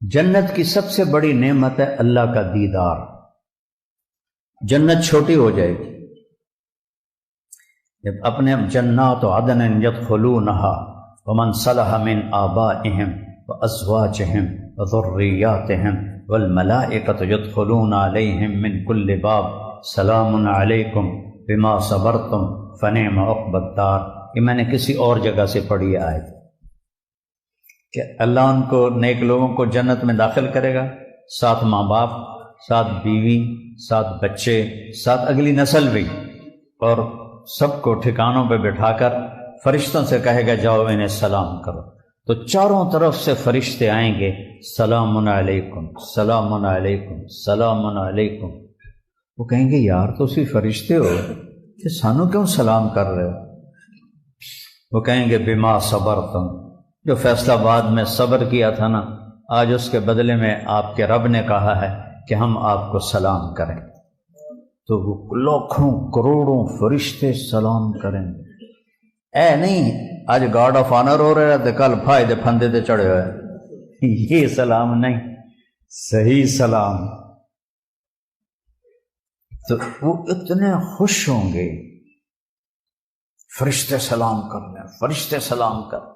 جنت کی سب سے بڑی نعمت ہے اللہ کا دیدار۔ جنت چھوٹی ہو جائے گی جب اپنے جنات عدن یدخلونہا ومن صلح من آبائہم وازواجہم وذریاتہم والملائکۃ یدخلون علیہم من کل باب سلام علیکم بما صبرتم فنعم عقبی الدار۔ یہ میں نے کسی اور جگہ سے پڑھی آیت کہ اللہ ان کو نیک لوگوں کو جنت میں داخل کرے گا، ساتھ ماں باپ، ساتھ بیوی، ساتھ بچے، ساتھ اگلی نسل بھی، اور سب کو ٹھکانوں پہ بٹھا کر فرشتوں سے کہے گا جاؤ انہیں سلام کرو۔ تو چاروں طرف سے فرشتے آئیں گے، سلام علیکم سلام علیکم سلام علیکم۔ وہ کہیں گے یار تو اسی فرشتے ہو کہ سانو کیوں سلام کر رہے ہو؟ وہ کہیں گے بما صبرتم، جو فیصلہ بعد میں صبر کیا تھا نا، آج اس کے بدلے میں آپ کے رب نے کہا ہے کہ ہم آپ کو سلام کریں، تو وہ لاکھوں کروڑوں فرشتے سلام کریں گے۔ اے نہیں آج گارڈ آف آنر ہو رہے تھے، کل فائدے پھندے تے چڑھے ہوئے، یہ سلام نہیں، صحیح سلام۔ تو وہ اتنے خوش ہوں گے، فرشتے سلام کرنے، فرشتے سلام کر،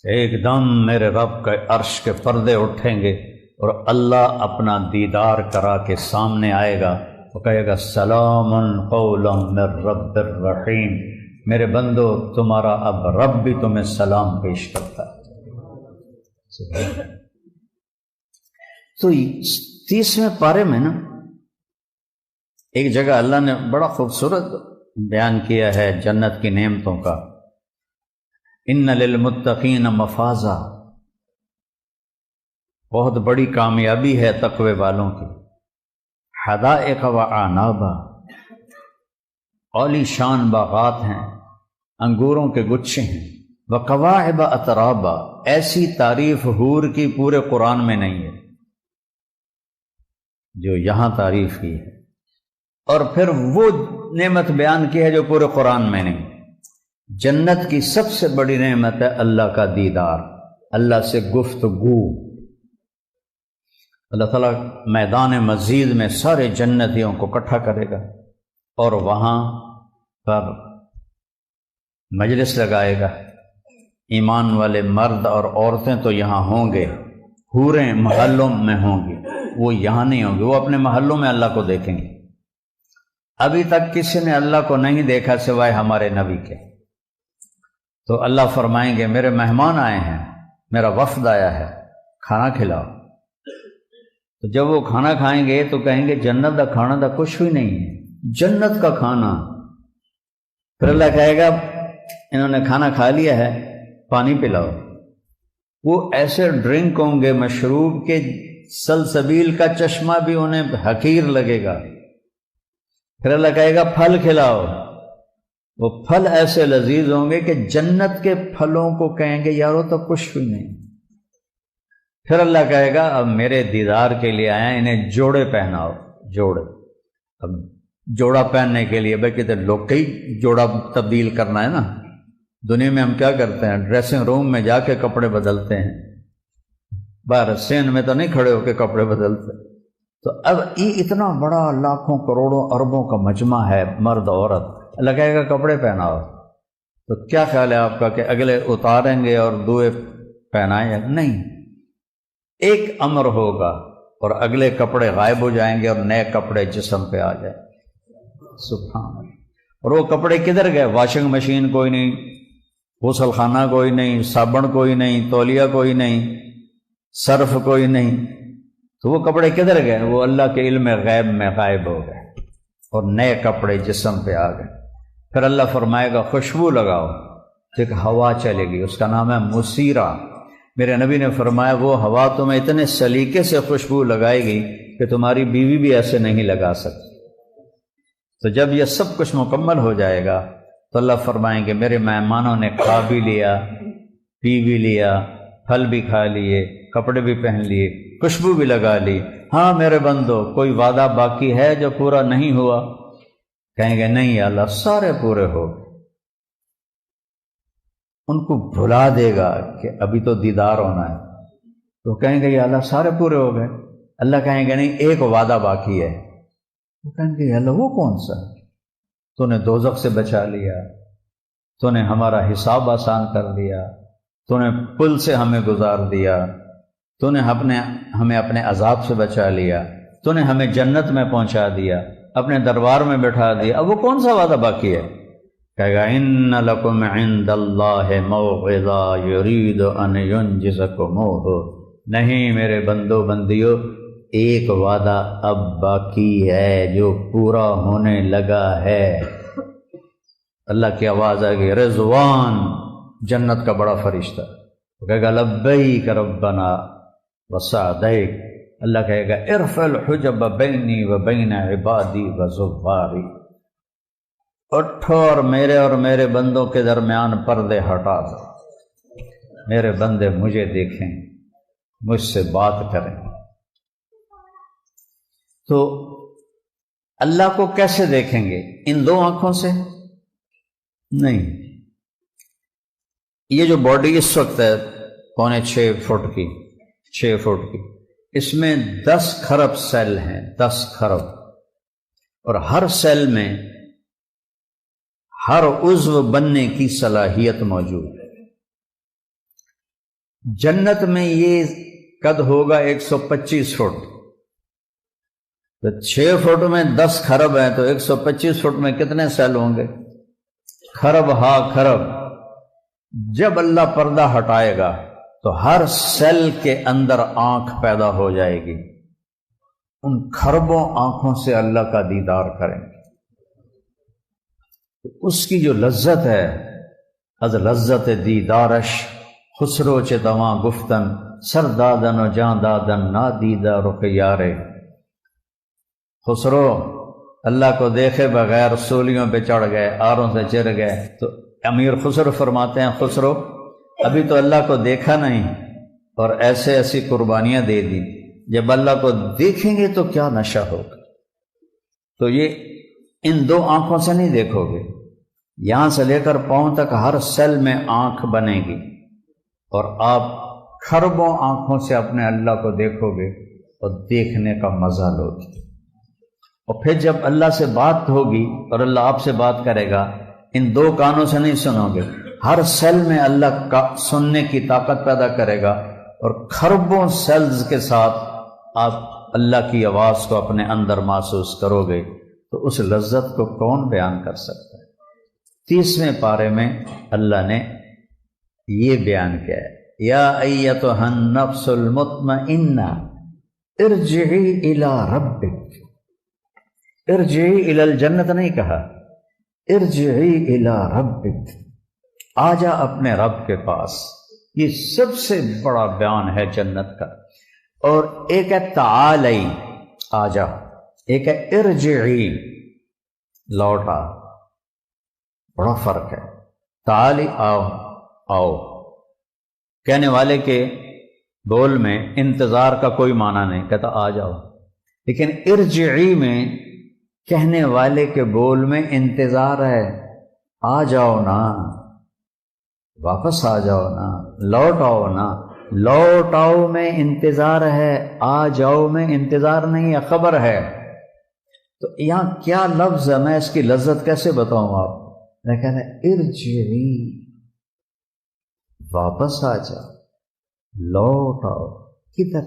ایک دم میرے رب کے عرش کے پردے اٹھیں گے اور اللہ اپنا دیدار کرا کے سامنے آئے گا، وہ کہے گا سلام قولا من رب الرحیم، میرے بندو تمہارا اب رب بھی تمہیں سلام پیش کرتا ہے۔ تو 30ویں پارے میں نا ایک جگہ اللہ نے بڑا خوبصورت بیان کیا ہے جنت کی نعمتوں کا، ان للمتقین مفازا، بہت بڑی کامیابی ہے تقوی والوں کی، حدائق و اعنابا، عالی شان باغات ہیں، انگوروں کے گچھے ہیں، وقواعب اترابا، ایسی تعریف حور کی پورے قرآن میں نہیں ہے جو یہاں تعریف کی ہے، اور پھر وہ نعمت بیان کی ہے جو پورے قرآن میں نہیں۔ جنت کی سب سے بڑی نعمت ہے اللہ کا دیدار، اللہ سے گفتگو۔ اللہ تعالیٰ میدان مزید میں سارے جنتیوں کو اکٹھا کرے گا اور وہاں پر مجلس لگائے گا۔ ایمان والے مرد اور عورتیں تو یہاں ہوں گے، حوریں محلوں میں ہوں گی، وہ یہاں نہیں ہوں گے، وہ اپنے محلوں میں اللہ کو دیکھیں گے۔ ابھی تک کسی نے اللہ کو نہیں دیکھا سوائے ہمارے نبی کے، تو اللہ فرمائیں گے میرے مہمان آئے ہیں، میرا وفد آیا ہے، کھانا کھلاؤ۔ تو جب وہ کھانا کھائیں گے تو کہیں گے جنت کا کھانا تو کچھ بھی نہیں ہے، جنت کا کھانا۔ پھر اللہ کہے گا انہوں نے کھانا کھا لیا ہے، پانی پلاؤ۔ وہ ایسے ڈرنک ہوں گے مشروب کے سلسبیل کا چشمہ بھی انہیں حقیر لگے گا۔ پھر اللہ کہے گا پھل کھلاؤ، وہ پھل ایسے لذیذ ہوں گے کہ جنت کے پھلوں کو کہیں گے یارو تو کچھ بھی نہیں۔ پھر اللہ کہے گا اب میرے دیدار کے لیے آیا، انہیں جوڑے پہناؤ، جوڑے۔ اب جوڑا پہننے کے لیے بھائی کہتے لوگ کئی جوڑا تبدیل کرنا ہے نا، دنیا میں ہم کیا کرتے ہیں ڈریسنگ روم میں جا کے کپڑے بدلتے ہیں، باہر سین میں تو نہیں کھڑے ہو کے کپڑے بدلتے۔ تو اب یہ اتنا بڑا لاکھوں کروڑوں اربوں کا مجمع ہے، مرد عورت، اللہ کہے گا کپڑے پہناؤ۔ تو کیا خیال ہے آپ کا کہ اگلے اتاریں گے اور دوئے پہنائیں گے؟ نہیں، ایک امر ہوگا اور اگلے کپڑے غائب ہو جائیں گے اور نئے کپڑے جسم پہ آ جائیں۔ سبحان اللہ۔ اور وہ کپڑے کدھر گئے؟ واشنگ مشین کوئی نہیں، غسل خانہ کوئی نہیں، صابن کوئی نہیں، تولیہ کوئی نہیں، صرف کوئی نہیں، تو وہ کپڑے کدھر گئے؟ وہ اللہ کے علم غیب میں غائب ہو گئے اور نئے کپڑے جسم پہ آ گئے۔ پھر اللہ فرمائے گا خوشبو لگاؤ، تو ایک ہوا چلے گی، اس کا نام ہے مسیرہ۔ میرے نبی نے فرمایا وہ ہوا تمہیں اتنے سلیقے سے خوشبو لگائے گی کہ تمہاری بیوی بھی ایسے نہیں لگا سکتی۔ تو جب یہ سب کچھ مکمل ہو جائے گا تو اللہ فرمائیں گے میرے مہمانوں نے کھا بھی لیا، پی بھی لیا، پھل بھی کھا لیے، کپڑے بھی پہن لیے، خوشبو بھی لگا لی، ہاں میرے بندو کوئی وعدہ باقی ہے جو پورا نہیں ہوا؟ کہیں گے نہیں یا اللہ سارے پورے ہو گئے۔ ان کو بھلا دے گا کہ ابھی تو دیدار ہونا ہے، تو کہیں گے یا اللہ سارے پورے ہو گئے. اللہ کہیں گے نہیں، ایک وعدہ باقی ہے. وہ کہیں گے یا اللہ وہ کون سا؟ تو نے دوزخ سے بچا لیا، تو نے ہمارا حساب آسان کر دیا، تو نے پل سے ہمیں گزار دیا، تو نے ہمیں اپنے عذاب سے بچا لیا، تو نے ہمیں جنت میں پہنچا دیا، اپنے دربار میں بٹھا دیا. اب وہ کون سا وعدہ باقی ہے؟ کہے گا ان لکم عند اللہ موعظہ یرید ان ینجزکموہ. نہیں میرے بندو بندیو، ایک وعدہ اب باقی ہے جو پورا ہونے لگا ہے. اللہ کی آواز آئے گی رضوان، جنت کا بڑا فرشتہ، وہ کہے گا لبیک ربنا وسعدیک. اللہ کہے گا ارفع الحجب بینی و بین عبادی و زواری. اٹھو اور میرے بندوں کے درمیان پردے ہٹا دو، میرے بندے مجھے دیکھیں، مجھ سے بات کریں. تو اللہ کو کیسے دیکھیں گے؟ ان دو آنکھوں سے نہیں. یہ جو باڈی اس وقت ہے 6.25 فٹ کی، 6 فٹ کی، اس میں 10 کھرب سیل ہیں، 10 کھرب، اور ہر سیل میں ہر عضو بننے کی صلاحیت موجود ہے. جنت میں یہ قد ہوگا 125 فٹ. تو 6 فٹ میں 10 کھرب ہیں، تو 125 فٹ میں کتنے سیل ہوں گے؟ کھرب ہا کھرب. جب اللہ پردہ ہٹائے گا تو ہر سیل کے اندر آنکھ پیدا ہو جائے گی. ان کھربوں آنکھوں سے اللہ کا دیدار کریں گے. اس کی جو لذت ہے، از لذت دیدارش خسرو چے دواں گفتن سر دادن و جان دادن نا دیدہ رخ یارے. خسرو اللہ کو دیکھے بغیر سولیوں پہ چڑھ گئے، آروں سے چر گئے. تو امیر خسرو فرماتے ہیں خسرو ابھی تو اللہ کو دیکھا نہیں اور ایسی قربانیاں دے دی، جب اللہ کو دیکھیں گے تو کیا نشہ ہوگا. تو یہ ان دو آنکھوں سے نہیں دیکھو گے، یہاں سے لے کر پاؤں تک ہر سیل میں آنکھ بنے گی، اور آپ کھربوں آنکھوں سے اپنے اللہ کو دیکھو گے اور دیکھنے کا مزہ لو گے. اور پھر جب اللہ سے بات ہوگی اور اللہ آپ سے بات کرے گا، ان دو کانوں سے نہیں سنو گے، ہر سیل میں اللہ کا سننے کی طاقت پیدا کرے گا، اور کھربوں سیلز کے ساتھ آپ اللہ کی آواز کو اپنے اندر محسوس کرو گے. تو اس لذت کو کون بیان کر سکتا ہے؟ 30ویں پارے میں اللہ نے یہ بیان کیا ہے، یا ایتھا النفس المطمئنہ ارجعی الی ربک. ارجعی الی الجنت نہیں کہا، ارجعی الی ربک، آجا اپنے رب کے پاس. یہ سب سے بڑا بیان ہے جنت کا. اور ایک ہے تعالی، آجا، ایک ہے ارجعی، لوٹا. بڑا فرق ہے. تعالی آؤ، آؤ. کہنے والے کے بول میں انتظار کا کوئی معنی نہیں، کہتا آ جاؤ. لیکن ارجعی میں کہنے والے کے بول میں انتظار ہے، آ جاؤ نا، واپس آ جاؤ نا، لوٹ آؤ نا. لوٹ آؤ میں انتظار ہے، آ جاؤ میں انتظار نہیں ہے، خبر ہے. تو یہاں کیا لفظ ہے، میں اس کی لذت کیسے بتاؤں آپ. میں کہنا ارجعی، واپس آ جاؤ، لوٹ آؤ. کدھر؟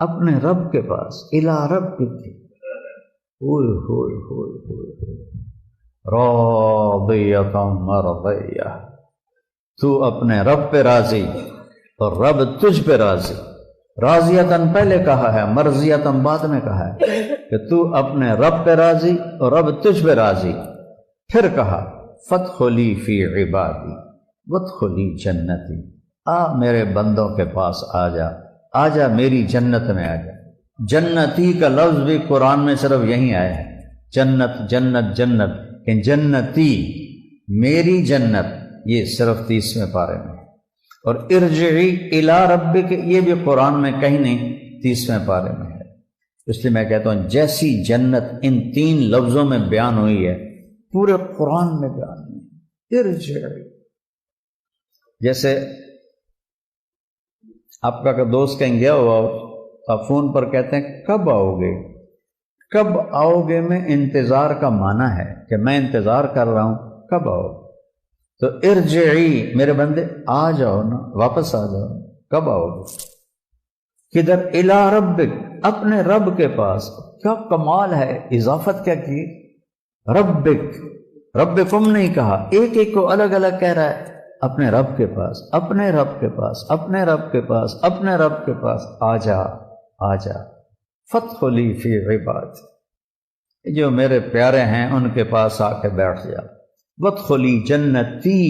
اپنے رب کے پاس. الی ربک، ہوئے ہوئے ہوئے ہوئے، راضیۃ مرضیہ. تو اپنے رب پہ راضی اور رب تجھ پہ راضی. راضیتاً پہلے کہا ہے، مرضیتاً بعد میں کہا ہے کہ تو اپنے رب پہ راضی اور رب تجھ پہ راضی. پھر کہا فادخلی فی عبادی وادخلی جنتی. آ میرے بندوں کے پاس آ جا، آ جا میری جنت میں آ جا. جنتی کا لفظ بھی قرآن میں صرف یہیں آیا ہے، جنت جنت جنت. کہ جنتی، میری جنت، یہ صرف 30ویں پارے میں. اور ارجعی الی ربک، یہ بھی قرآن میں کہیں نہیں، 30ویں پارے میں ہے. اس لیے میں کہتا ہوں جیسی جنت ان 3 لفظوں میں بیان ہوئی ہے پورے قرآن میں بیان ہوئی. ارجعی، جیسے آپ کا دوست کہیں گیا ہوا آپ فون پر کہتے ہیں کب آؤ گے، کب آؤ گے میں انتظار کا معنی ہے کہ میں انتظار کر رہا ہوں کب آؤ، تو ارجعی میرے بندے آ جاؤ نا، واپس آ جاؤ، کب آؤ گے؟ کدھر؟ الی ربک، اپنے رب کے پاس۔ کیا کمال ہے، اضافت کیا کی، ربک، ربکم نہیں کہا، ایک ایک کو الگ الگ کہہ رہا ہے، اپنے رب کے پاس، اپنے رب کے پاس، اپنے رب کے پاس، اپنے رب کے پاس، آ جا آ جا، فادخلی فی عباد، جو میرے پیارے ہیں ان کے پاس آ کے بیٹھ جا، وادخلی جنتی،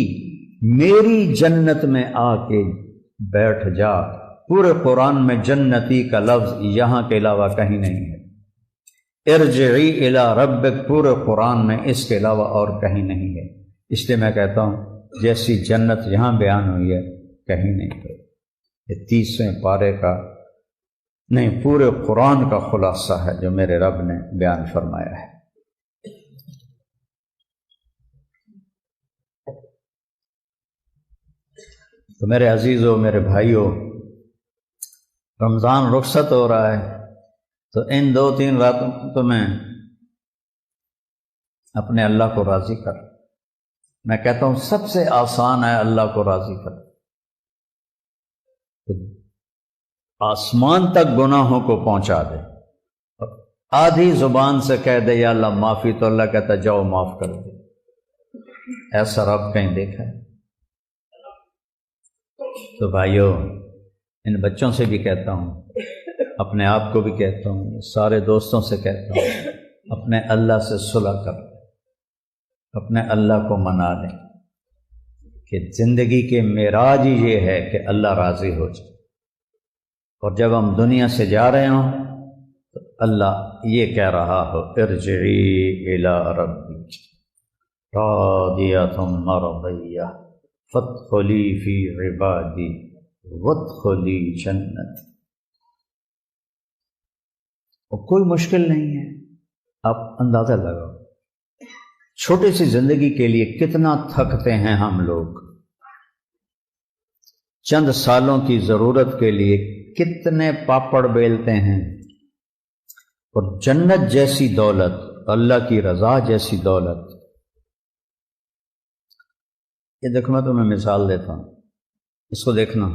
میری جنت میں آ کے بیٹھ جا۔ پورے قرآن میں جنتی کا لفظ یہاں کے علاوہ کہیں نہیں ہے، ارجعی الی ربک پورے قرآن میں اس کے علاوہ اور کہیں نہیں ہے، اس لیے میں کہتا ہوں جیسی جنت یہاں بیان ہوئی ہے کہیں نہیں ہے۔ یہ 30ویں پارے کا نہیں، پورے قرآن کا خلاصہ ہے جو میرے رب نے بیان فرمایا ہے۔ تو میرے عزیزوں، میرے بھائیوں، رمضان رخصت ہو رہا ہے، تو ان 2-3 راتوں میں اپنے اللہ کو راضی کر۔ میں کہتا ہوں سب سے آسان ہے اللہ کو راضی کر، آسمان تک گناہوں کو پہنچا دے، آدھی زبان سے کہہ دے یا اللہ معافی، تو اللہ کہتا جاؤ معاف کر دے۔ ایسا رب کہیں دیکھا ہے؟ تو بھائیوں، ان بچوں سے بھی کہتا ہوں، اپنے آپ کو بھی کہتا ہوں، سارے دوستوں سے کہتا ہوں، اپنے اللہ سے صلح کر، اپنے اللہ کو منا لیں کہ زندگی کے معراج ہی یہ ہے کہ اللہ راضی ہو جائے، اور جب ہم دنیا سے جا رہے ہوں تو اللہ یہ کہہ رہا ہو، ارجعی الی ربک راضیۃ مرضیہ فادخلی فی عبادی وادخلی جنت۔ اور کوئی مشکل نہیں ہے، آپ اندازہ لگاؤ، چھوٹی سی زندگی کے لیے کتنا تھکتے ہیں ہم لوگ، چند سالوں کی ضرورت کے لیے کتنے پاپڑ بیلتے ہیں، اور جنت جیسی دولت، اللہ کی رضا جیسی دولت۔ یہ دیکھو، میں تمہیں مثال دیتا ہوں، اس کو دیکھنا،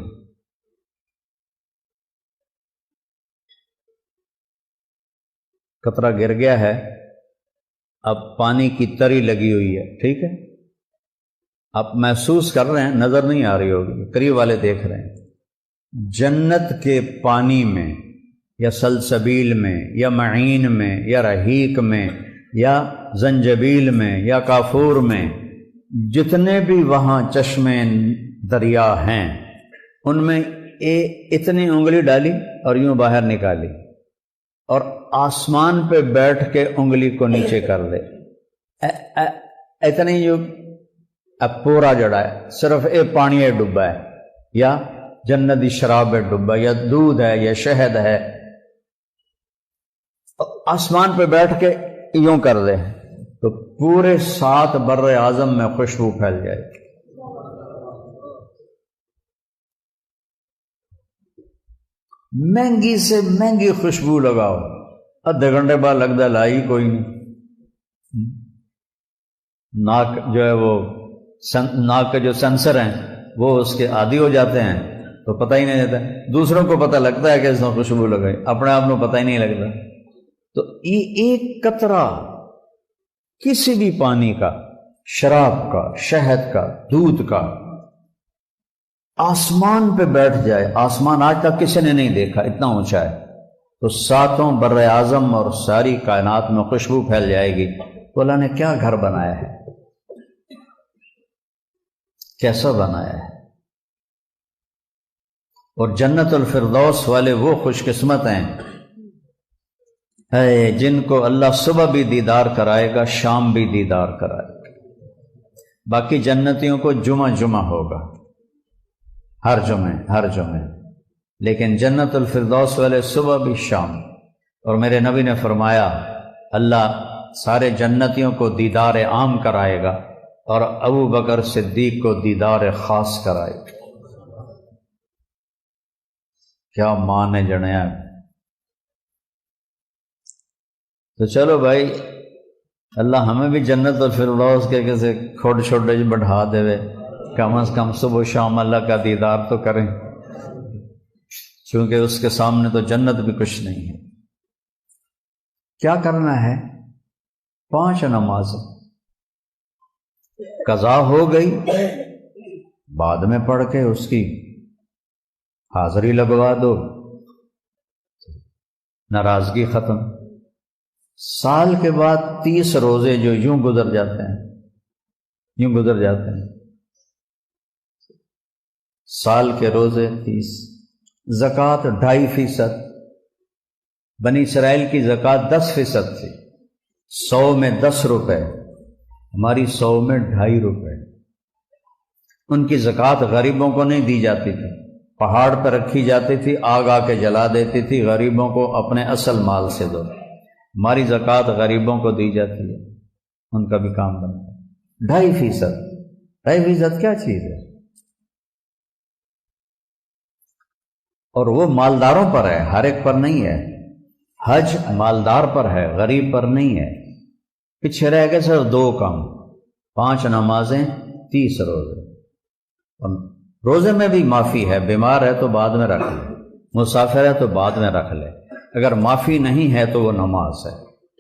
قطرہ گر گیا ہے، اب پانی کی تری لگی ہوئی ہے، ٹھیک ہے، آپ محسوس کر رہے ہیں، نظر نہیں آ رہی ہوگی، قریب والے دیکھ رہے ہیں، جنت کے پانی میں یا سلسبیل میں یا معین میں یا رحیق میں یا زنجبیل میں یا کافور میں، جتنے بھی وہاں چشمے دریا ہیں، ان میں اتنی انگلی ڈالی اور یوں باہر نکالی، اور آسمان پہ بیٹھ کے انگلی کو نیچے کر دے، اتنی جو اب پورا جڑا ہے، صرف پانی ڈبا ہے، یا جنتی شراب ڈبا، یا دودھ ہے یا شہد ہے، آسمان پہ بیٹھ کے یوں کر دے تو پورے 7 بر اعظم میں خوشبو پھیل جائے گی۔ مہنگی سے مہنگی خوشبو لگاؤ، آدھے گھنٹے بعد لگتا لائی کوئی نہیں، ناک جو ہے وہ ناک کے جو سینسر ہیں وہ اس کے عادی ہو جاتے ہیں تو پتہ ہی نہیں چلتا، دوسروں کو پتہ لگتا ہے کہ اس نے خوشبو لگائی، اپنے آپ کو پتہ ہی نہیں لگتا۔ تو یہ ایک قطرہ کسی بھی پانی کا، شراب کا، شہد کا، دودھ کا، آسمان پہ بیٹھ جائے، آسمان آج تک کسی نے نہیں دیکھا، اتنا اونچا ہے، تو 7 بر اعظم اور ساری کائنات میں خوشبو پھیل جائے گی۔ تو اللہ نے کیا گھر بنایا ہے، کیسا بنایا ہے۔ اور جنت الفردوس والے وہ خوش قسمت ہیں جن کو اللہ صبح بھی دیدار کرائے گا، شام بھی دیدار کرائے گا۔ باقی جنتیوں کو جمعہ ہوگا، ہر جمعے، لیکن جنت الفردوس والے صبح بھی شام۔ اور میرے نبی نے فرمایا اللہ سارے جنتیوں کو دیدار عام کرائے گا اور ابو بکر صدیق کو دیدار خاص کرائے گا۔ کیا ماں نے جنیا۔ تو چلو بھائی، اللہ ہمیں بھی جنت الفردوس کے کسی کھوڑ چھوڑے بڑھا دے، کم از کم صبح شام اللہ کا دیدار تو کریں، چونکہ اس کے سامنے تو جنت بھی کچھ نہیں ہے۔ کیا کرنا ہے؟ 5 نمازیں قضا ہو گئی، بعد میں پڑھ کے اس کی حاضری لگوا دو، ناراضگی ختم۔ سال کے بعد 30 روزے جو یوں گزر جاتے ہیں، سال کے روزے 30، زکوٰۃ 2.5%، بنی اسرائیل کی زکوٰۃ 10% تھی، 100 میں 10 روپے، ہماری 100 میں 2.5 روپے۔ ان کی زکوٰۃ غریبوں کو نہیں دی جاتی تھی، پہاڑ پر رکھی جاتی تھی، آگ آ کے جلا دیتی تھی، غریبوں کو اپنے اصل مال سے دو۔ ہماری زکوٰۃ غریبوں کو دی جاتی ہے، ان کا بھی کام بنتا ہے۔ 2.5%، 2.5% کیا چیز ہے؟ اور وہ مالداروں پر ہے، ہر ایک پر نہیں ہے۔ حج مالدار پر ہے، غریب پر نہیں ہے۔ پیچھے رہ گئے صرف 2 کام، 5 نمازیں، 30 روزے۔ اور روزے میں بھی معافی ہے، بیمار ہے تو بعد میں رکھ لے، مسافر ہے تو بعد میں رکھ لے، اگر معافی نہیں ہے تو وہ نماز ہے،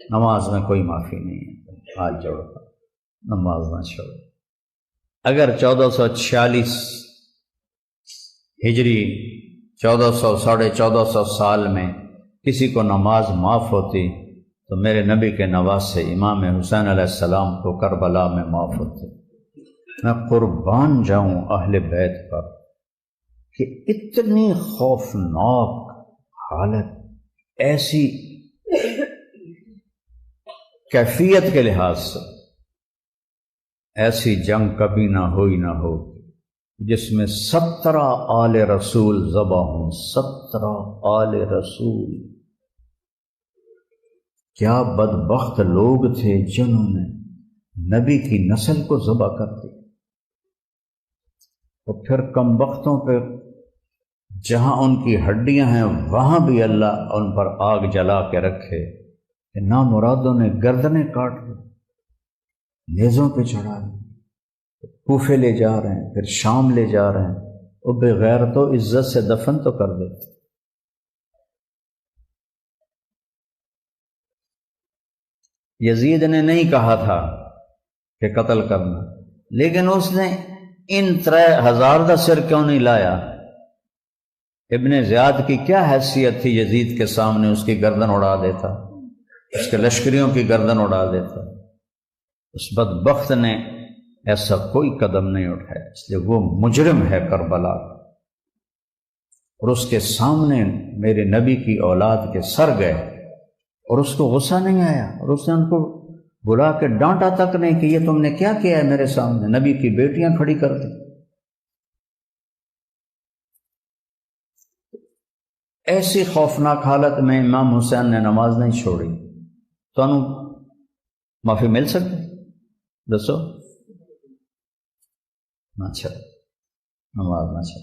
نماز میں کوئی معافی نہیں ہے، ہاتھ جوڑ کر نماز نہ چھوڑو۔ اگر 1446 ہجری 1400 ساڑھے 1400 سال میں کسی کو نماز معاف ہوتی تو میرے نبی کے نواسے امام حسین علیہ السلام کو کربلا میں معاف ہوتی۔ میں قربان جاؤں اہل بیت پر کہ اتنی خوفناک حالت، ایسی کیفیت کے لحاظ سے ایسی جنگ کبھی نہ ہو جس میں 17 آل رسول ذبح ہوں۔ 17 آل رسول، کیا بدبخت لوگ تھے جنہوں نے نبی کی نسل کو ذبح کر دیا، اور پھر کم بختوں پہ جہاں ان کی ہڈیاں ہیں وہاں بھی اللہ ان پر آگ جلا کے رکھے کہ نامرادوں نے گردنیں کاٹ دی، نیزوں پہ چڑھا دی، کوفے لے جا رہے ہیں، پھر شام لے جا رہے ہیں، وہ بغیر تو عزت سے دفن تو کر دیتے۔ یزید نے نہیں کہا تھا کہ قتل کرنا، لیکن اس نے ان 3000 کا سر کیوں نہیں لایا؟ ابن زیاد کی کیا حیثیت تھی یزید کے سامنے؟ اس کی گردن اڑا دیتا، اس کے لشکریوں کی گردن اڑا دیتا۔ اس بدبخت نے ایسا کوئی قدم نہیں اٹھایا، اس لیے وہ مجرم ہے کربلا، اور اس کے سامنے میرے نبی کی اولاد کے سر گئے، اور اس کو غصہ نہیں آیا، اور اس نے ان کو بلا کے ڈانٹا تک نہیں کہ یہ تم نے کیا کیا ہے میرے سامنے، نبی کی بیٹیاں کھڑی کر دی۔ ایسی خوفناک حالت میں امام حسین نے نماز نہیں چھوڑی، تو انہوں معافی مل سکتی؟ دسو نہ چھڑ، نماز نہ چھڑ۔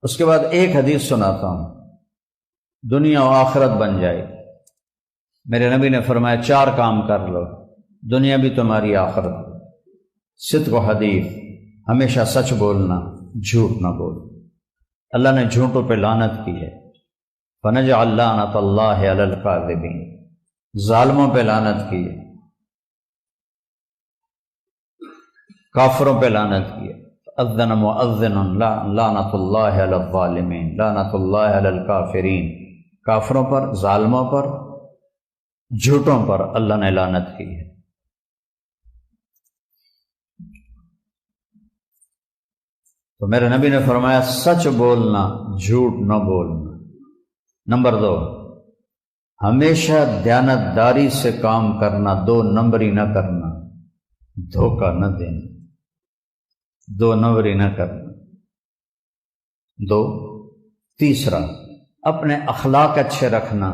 اس کے بعد ایک حدیث سناتا ہوں، دنیا و آخرت بن جائے۔ میرے نبی نے فرمایا 4 کام کر لو، دنیا بھی تمہاری آخرت۔ صدق و حدیث، ہمیشہ سچ بولنا، جھوٹ نہ بولنا۔ اللہ نے جھوٹوں پہ لعنت کی ہے، فنجعل لعنت اللہ علی الکاذبین، ظالموں پہ لعنت کی ہے، کافروں پہ لعنت کی ہے۔ اذن مؤذن لعنت اللہ علی الظالمین، لعنت اللہ علی الکافرین، کافروں پر، ظالموں پر، جھوٹوں پر اللہ نے لعنت کی ہے۔ تو میرے نبی نے فرمایا سچ بولنا، جھوٹ نہ بولنا۔ نمبر 2، ہمیشہ دیانتداری سے کام کرنا، 2 نمبری نہ کرنا، دھوکہ نہ دینا، 2 نمبری نہ کرنا۔ 2، تیسرا، اپنے اخلاق اچھے رکھنا،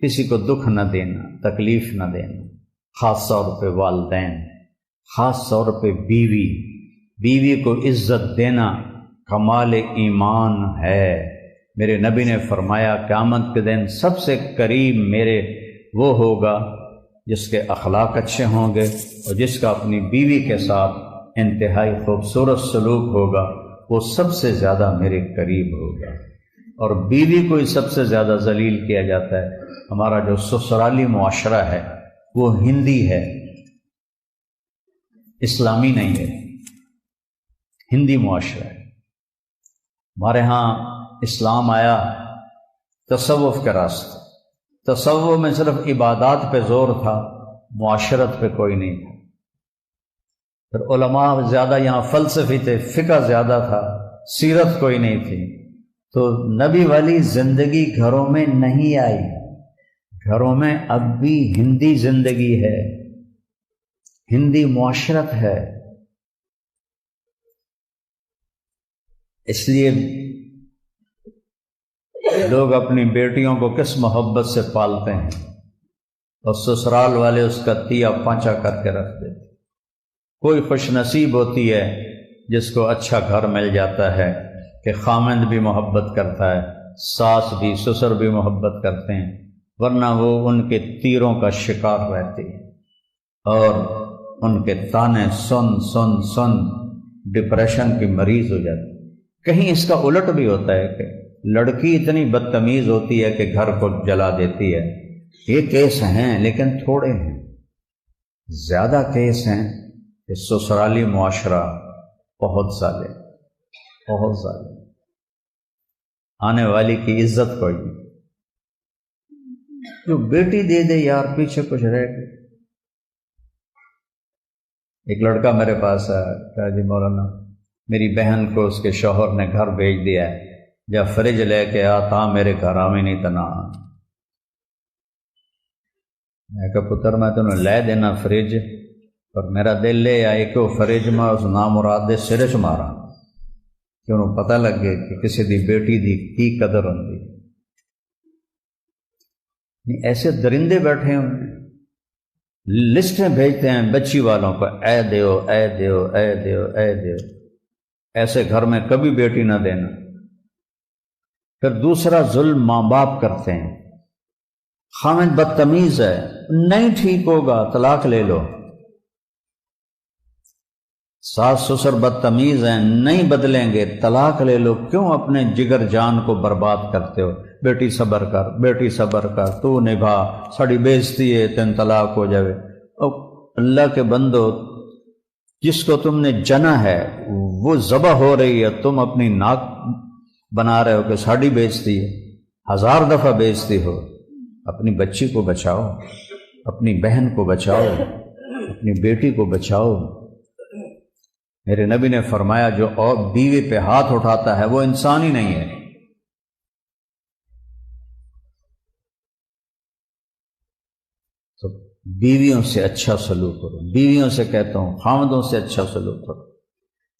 کسی کو دکھ نہ دینا، تکلیف نہ دینا، خاص طور پہ والدین، خاص طور پہ بیوی کو عزت دینا کمال ایمان ہے۔ میرے نبی نے فرمایا قیامت کے دن سب سے قریب میرے وہ ہوگا جس کے اخلاق اچھے ہوں گے اور جس کا اپنی بیوی کے ساتھ انتہائی خوبصورت سلوک ہوگا، وہ سب سے زیادہ میرے قریب ہوگا۔ اور بیوی کو ہی سب سے زیادہ ذلیل کیا جاتا ہے۔ ہمارا جو سسرالی معاشرہ ہے وہ ہندی ہے، اسلامی نہیں ہے، ہندی معاشرہ ہے۔ ہمارے ہاں اسلام آیا تصوف کے راستے، تصوف میں صرف عبادات پہ زور تھا، معاشرت پہ کوئی نہیں تھا۔ پھر علماء زیادہ یہاں فلسفی تھے، فقہ زیادہ تھا، سیرت کوئی نہیں تھی، تو نبی والی زندگی گھروں میں نہیں آئی۔ گھروں میں اب بھی ہندی زندگی ہے، ہندی معاشرت ہے۔ اس لیے لوگ اپنی بیٹیوں کو کس محبت سے پالتے ہیں، اور سسرال والے اس کا تیا پانچا کر کے رکھتے ہیں۔ کوئی خوش نصیب ہوتی ہے جس کو اچھا گھر مل جاتا ہے کہ خامند بھی محبت کرتا ہے، ساس بھی، سسر بھی محبت کرتے ہیں، ورنہ وہ ان کے تیروں کا شکار رہتی ہے اور ان کے تانے سن سن سن ڈپریشن کی مریض ہو جاتی ہے۔ کہیں اس کا الٹ بھی ہوتا ہے کہ لڑکی اتنی بدتمیز ہوتی ہے کہ گھر کو جلا دیتی ہے۔ یہ کیس ہیں لیکن تھوڑے ہیں، زیادہ کیس ہیں کہ سسرالی معاشرہ بہت ظالم، بہت ظالم، آنے والی کی عزت کوئی نہیں۔ جو بیٹی دے دے یار، پیچھے کچھ رہ گئے۔ ایک لڑکا میرے پاس آیا، کہا جی مولانا میری بہن کو اس کے شوہر نے گھر بھیج دیا ہے، جب فریج لے کے آ تا میرے گھر آویں نہیں تنا۔ میں کہا پتر میں تنوں لے دینا فریج، پر میرا دل لے آئے کہ وہ فریج میں اس نامراد دے سرے چ مارا کہ انہوں پتہ لگے کہ کسی دی بیٹی دی کی قدر ہوندی۔ ایسے درندے بیٹھے ہیں، لسٹیں بھیجتے ہیں بچی والوں کو، اے دیو اے دیو اے دیو اے دیو۔ ایسے گھر میں کبھی بیٹی نہ دینا۔ پھر دوسرا ظلم ماں باپ کرتے ہیں، خامد بدتمیز ہے، نہیں ٹھیک ہوگا طلاق لے لو۔ ساس سسر بدتمیز ہیں، نہیں بدلیں گے طلاق لے لو۔ کیوں اپنے جگر جان کو برباد کرتے ہو؟ بیٹی صبر کر، بیٹی صبر کر، تو نبھا، ساڑی بےزتی ہے، تین طلاق ہو جاوے۔ او اللہ کے بندو، جس کو تم نے جنا ہے وہ ذبح ہو رہی ہے، تم اپنی ناک بنا رہے ہو کہ ساڑی بےزتی ہے، 1000 دفعہ بےزتی ہو۔ اپنی بچی کو بچاؤ، اپنی بہن کو بچاؤ، اپنی بیٹی کو بچاؤ۔ میرے نبی نے فرمایا جو اور بیوی پہ ہاتھ اٹھاتا ہے وہ انسان ہی نہیں ہے۔ تو بیویوں سے اچھا سلوک کرو، بیویوں سے کہتا ہوں خامدوں سے اچھا سلوک کرو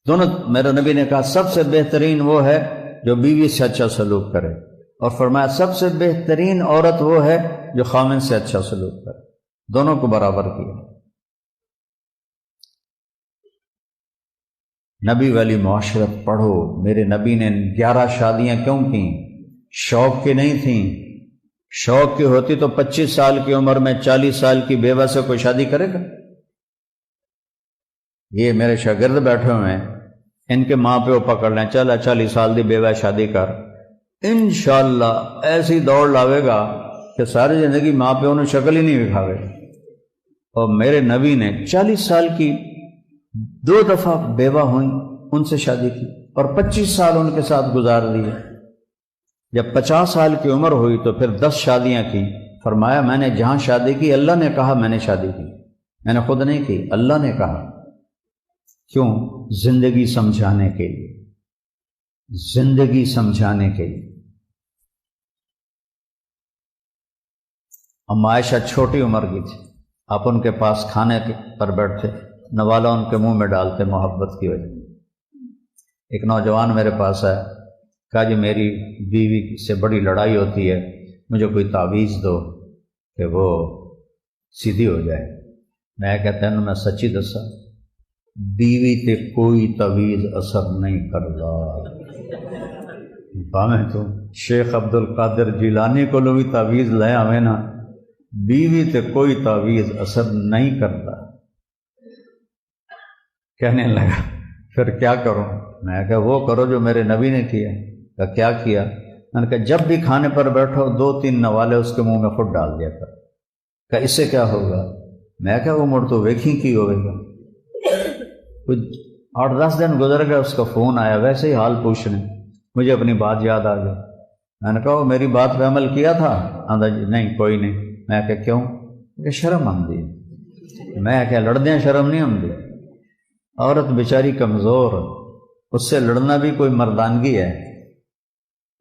دونوں۔ میرے نبی نے کہا سب سے بہترین وہ ہے جو بیوی سے اچھا سلوک کرے، اور فرمایا سب سے بہترین عورت وہ ہے جو خامد سے اچھا سلوک کرے، دونوں کو برابر کیا۔ نبی والی معاشرت پڑھو۔ میرے نبی نے 11 شادیاں کیوں کیں؟ شوق کی نہیں تھیں۔ شوق کی ہوتی تو 25 سال کی عمر میں 40 سال کی بیوہ سے کوئی شادی کرے گا؟ یہ میرے شاگرد بیٹھے ہوئے ہیں، ان کے ماں پیو پکڑ لیں، چلا 40 سال دی بیوہ شادی کر، انشاءاللہ ایسی دوڑ لاوے گا کہ ساری زندگی ماں پیو نے شکل ہی نہیں دکھاوے۔ اور میرے نبی نے 40 سال کی 2 دفعہ بیوہ ہوئیں، ان سے شادی کی، اور 25 سال ان کے ساتھ گزار لیے۔ جب 50 سال کی عمر ہوئی تو پھر 10 شادیاں کی۔ فرمایا میں نے جہاں شادی کی اللہ نے کہا میں نے شادی کی، میں نے خود نہیں کی، اللہ نے کہا۔ کیوں؟ زندگی سمجھانے کے لیے، زندگی سمجھانے کے لیے۔ ام عائشہ چھوٹی عمر کی تھی، آپ ان کے پاس کھانے پر بیٹھتے، نوالا ان کے منہ میں ڈالتے محبت کی وجہ۔ ایک نوجوان میرے پاس آیا، کہا جی میری بیوی سے بڑی لڑائی ہوتی ہے، مجھے کوئی تعویذ دو کہ وہ سیدھی ہو جائے۔ میں کہتا ہوں میں سچی دسا، بیوی تے کوئی تعویذ اثر نہیں کرتا، بھاویں تو شیخ عبد القادر جیلانی کو بھی تعویذ لے آوے نا بیوی تے کوئی تعویذ اثر نہیں کرتا۔ کہنے لگا پھر کیا کروں؟ میں کہا وہ کرو جو میرے نبی نے کیا۔ کہا کیا کیا؟ میں نے کہا جب بھی کھانے پر بیٹھو 2-3 نوالے اس کے منہ میں خود ڈال دیا کر۔ کہا اس سے کیا ہوگا؟ میں کہا وہ مڑ تو ویکھی کی ہوئے گا۔ کچھ 8-10 دن گزر گئے، اس کا فون آیا ویسے ہی حال پوچھنے، مجھے اپنی بات یاد آ گئی۔ میں نے کہا وہ میری بات پہ عمل کیا تھا؟ آندا جی نہیں کوئی نہیں۔ میں کہا کیوں؟ کہ شرم آندی۔ میں کہا لڑدیاں شرم نہیں آندی؟ عورت بیچاری کمزور، اس سے لڑنا بھی کوئی مردانگی ہے؟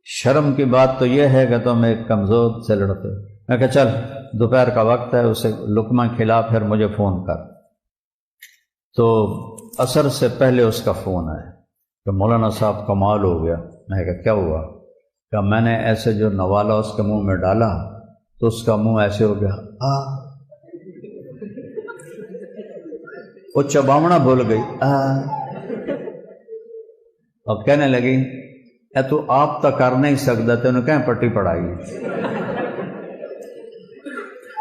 شرم کی بات تو یہ ہے کہ تم ایک کمزور سے لڑتے۔ میں کہا چل دوپہر کا وقت ہے، اسے لقمہ کھلا پھر مجھے فون کر۔ تو عصر سے پہلے اس کا فون آیا کہ مولانا صاحب کمال ہو گیا۔ میں کہا کیا ہوا؟ کہ میں نے ایسے جو نوالا اس کے منہ میں ڈالا تو اس کا منہ ایسے ہو گیا، وہ چباونا بھول گئی، اور کہنے لگی اے تو آپ تو کر نہیں سکتا، تینوں کہیں پٹی پڑھائی؟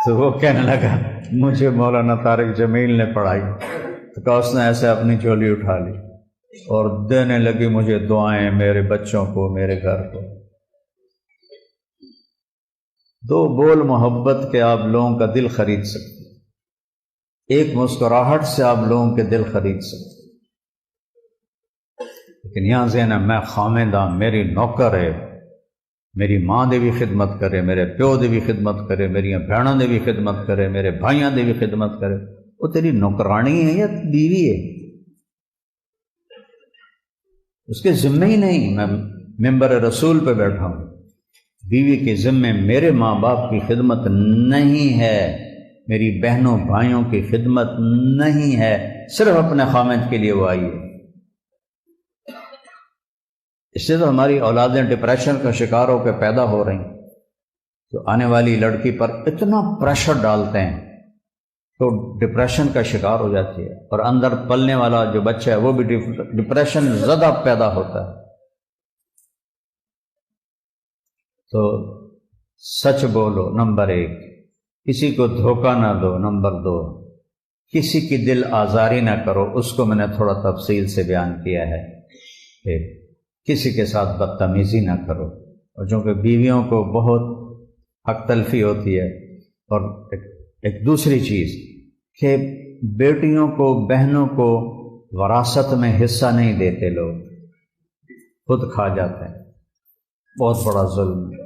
تو وہ کہنے لگا مجھے مولانا طارق جمیل نے پڑھائی۔ تو کہا اس نے ایسے اپنی چولی اٹھا لی اور دینے لگی مجھے دعائیں، میرے بچوں کو، میرے گھر کو۔ 2 بول محبت کے آپ لوگوں کا دل خرید سکتے، ایک مسکراہٹ سے آپ لوگوں کے دل خرید سکتے۔ لیکن یہاں ذہن ہے میں خامدہ، میری نوکر ہے، میری ماں دے بھی خدمت کرے، میرے پیو دے بھی خدمت کرے، میری بہنوں دے بھی خدمت کرے، میرے بھائیاں دے بھی خدمت کرے۔ وہ تیری نوکرانی ہے یا بیوی ہے؟ اس کے ذمہ ہی نہیں۔ میں ممبر رسول پہ بیٹھا ہوں، بیوی کے ذمے میرے ماں باپ کی خدمت نہیں ہے، میری بہنوں بھائیوں کی خدمت نہیں ہے، صرف اپنے خامد کے لیے وہ آئی ہے۔ اس سے تو ہماری اولادیں ڈپریشن کا شکار ہو کے پیدا ہو رہی ہیں، تو آنے والی لڑکی پر اتنا پریشر ڈالتے ہیں تو ڈپریشن کا شکار ہو جاتی ہے، اور اندر پلنے والا جو بچہ ہے وہ بھی ڈپریشن زدہ پیدا ہوتا ہے۔ تو سچ بولو نمبر 1، کسی کو دھوکہ نہ دو نمبر 2، کسی کی دل آزاری نہ کرو، اس کو میں نے تھوڑا تفصیل سے بیان کیا ہے کہ کسی کے ساتھ بدتمیزی نہ کرو، اور چونکہ بیویوں کو بہت حق تلفی ہوتی ہے۔ اور ایک دوسری چیز کہ بیٹیوں کو، بہنوں کو وراثت میں حصہ نہیں دیتے، لوگ خود کھا جاتے ہیں، بہت بڑا ظلم ہے۔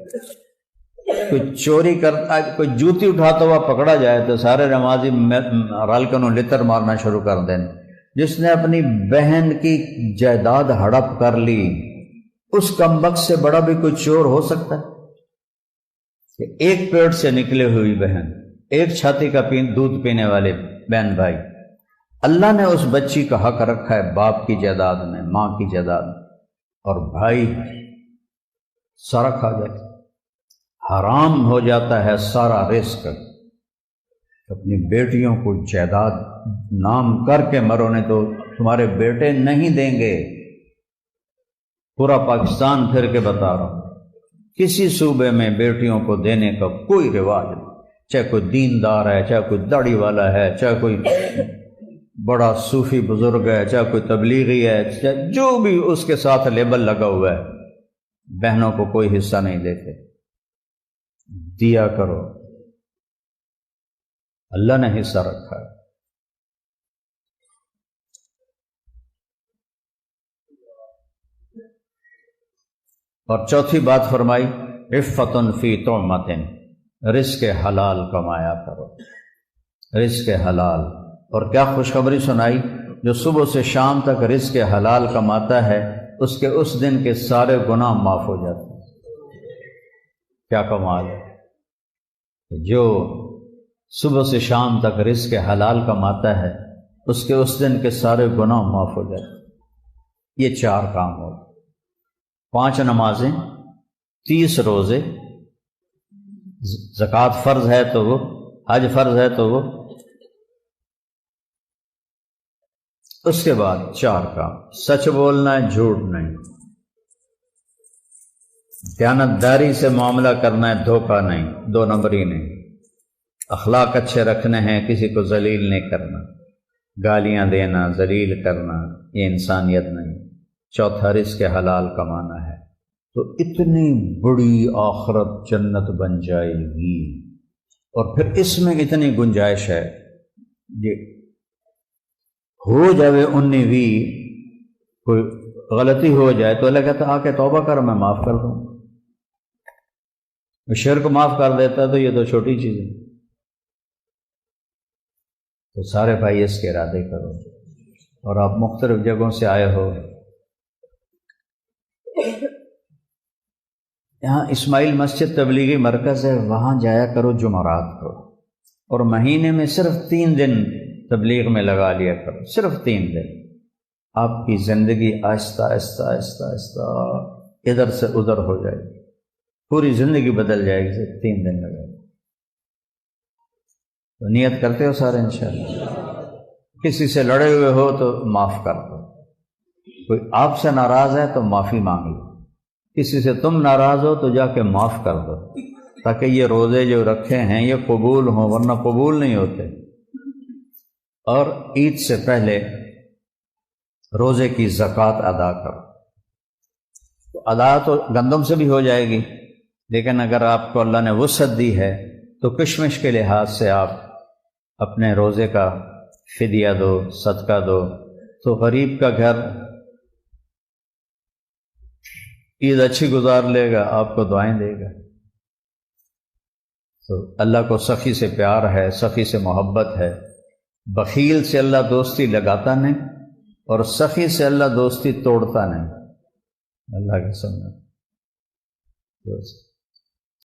کوئی چوری کرتا، کوئی جوتی اٹھاتا ہوا پکڑا جائے تو سارے نمازی رل کے انہوں لتر مارنا شروع کر دیں۔ جس نے اپنی بہن کی جائیداد ہڑپ کر لی، اس کمبخت سے بڑا بھی کوئی چور ہو سکتا ہے؟ کہ ایک پیٹ سے نکلے ہوئی بہن، ایک چھاتی کا دودھ پینے والے بہن بھائی، اللہ نے اس بچی کا حق رکھا ہے باپ کی جائیداد میں، ماں کی جائیداد میں، اور بھائی سارا کھا جاتا ہے، حرام ہو جاتا ہے سارا رزق۔ اپنی بیٹیوں کو جائیداد نام کر کے مرو، نہیں تو تمہارے بیٹے نہیں دیں گے۔ پورا پاکستان پھر کے بتا رہا ہوں، کسی صوبے میں بیٹیوں کو دینے کا کوئی رواج نہیں، چاہے کوئی دیندار ہے، چاہے کوئی داڑھی والا ہے، چاہے کوئی بڑا صوفی بزرگ ہے، چاہے کوئی تبلیغی ہے، چاہے جو بھی اس کے ساتھ لیبل لگا ہوا ہے، بہنوں کو کوئی حصہ نہیں دیتے۔ دیا کرو، اللہ نے حصہ رکھا ہے۔ اور چوتھی بات فرمائی عفت فی طعمۃ، رزق حلال کمایا کرو، رزق حلال۔ اور کیا خوشخبری سنائی، جو صبح سے شام تک رزق حلال کماتا ہے اس کے اس دن کے سارے گناہ معاف ہو جاتے ہیں۔ کیا کمال ہے، جو صبح سے شام تک رزق حلال کماتا ہے اس کے اس دن کے سارے گناہ معاف ہو جاتے ہیں۔ یہ 4 کام ہو، 5 نمازیں، 30 روزے، زکوٰۃ فرض ہے تو وہ، حج فرض ہے تو وہ، اس کے بعد 4 کام، سچ بولنا ہے، جھوٹ نہیں، دیانتداری سے معاملہ کرنا ہے، دھوکہ نہیں، دو نمبری نہیں، اخلاق اچھے رکھنے ہیں، کسی کو ذلیل نہیں کرنا، گالیاں دینا، ذلیل کرنا، یہ انسانیت نہیں۔ چوتھا رزق حلال کمانا ہے، تو اتنی بڑی آخرت جنت بن جائے گی۔ اور پھر اس میں اتنی گنجائش ہے، یہ ہو جائے 19 کوئی غلطی ہو جائے تو اللہ کہتا آ کے توبہ کر، میں معاف کر دوں۔ شرک معاف کر دیتا ہے تو یہ تو چھوٹی چیز ہے۔ تو سارے بھائی اس کے ارادے کرو، اور آپ مختلف جگہوں سے آئے ہو، یہاں اسماعیل مسجد تبلیغی مرکز ہے، وہاں جایا کرو جمعرات کو، اور مہینے میں صرف 3 دن تبلیغ میں لگا لیا کرو، صرف 3 دن۔ آپ کی زندگی آہستہ آہستہ آہستہ آہستہ ادھر سے ادھر ہو جائے گی، پوری زندگی بدل جائے گی، صرف 3 دن لگے گا۔ تو نیت کرتے ہو سارے انشاءاللہ؟ کسی سے لڑے ہوئے ہو تو معاف کر دو، کوئی آپ سے ناراض ہے تو معافی مانگ لو، کسی سے تم ناراض ہو تو جا کے معاف کر دو، تاکہ یہ روزے جو رکھے ہیں یہ قبول ہوں، ورنہ قبول نہیں ہوتے۔ اور عید سے پہلے روزے کی زکوٰۃ ادا کرو۔ تو ادا تو گندم سے بھی ہو جائے گی، لیکن اگر آپ کو اللہ نے وسعت دی ہے تو کشمش کے لحاظ سے آپ اپنے روزے کا فدیہ دو، صدقہ دو، تو غریب کا گھر عید اچھی گزار لے گا، آپ کو دعائیں دے گا۔ تو اللہ کو سخی سے پیار ہے، سخی سے محبت ہے۔ بخیل سے اللہ دوستی لگاتا نہیں، اور سخی سے اللہ دوستی توڑتا نہیں۔ اللہ کے سامنے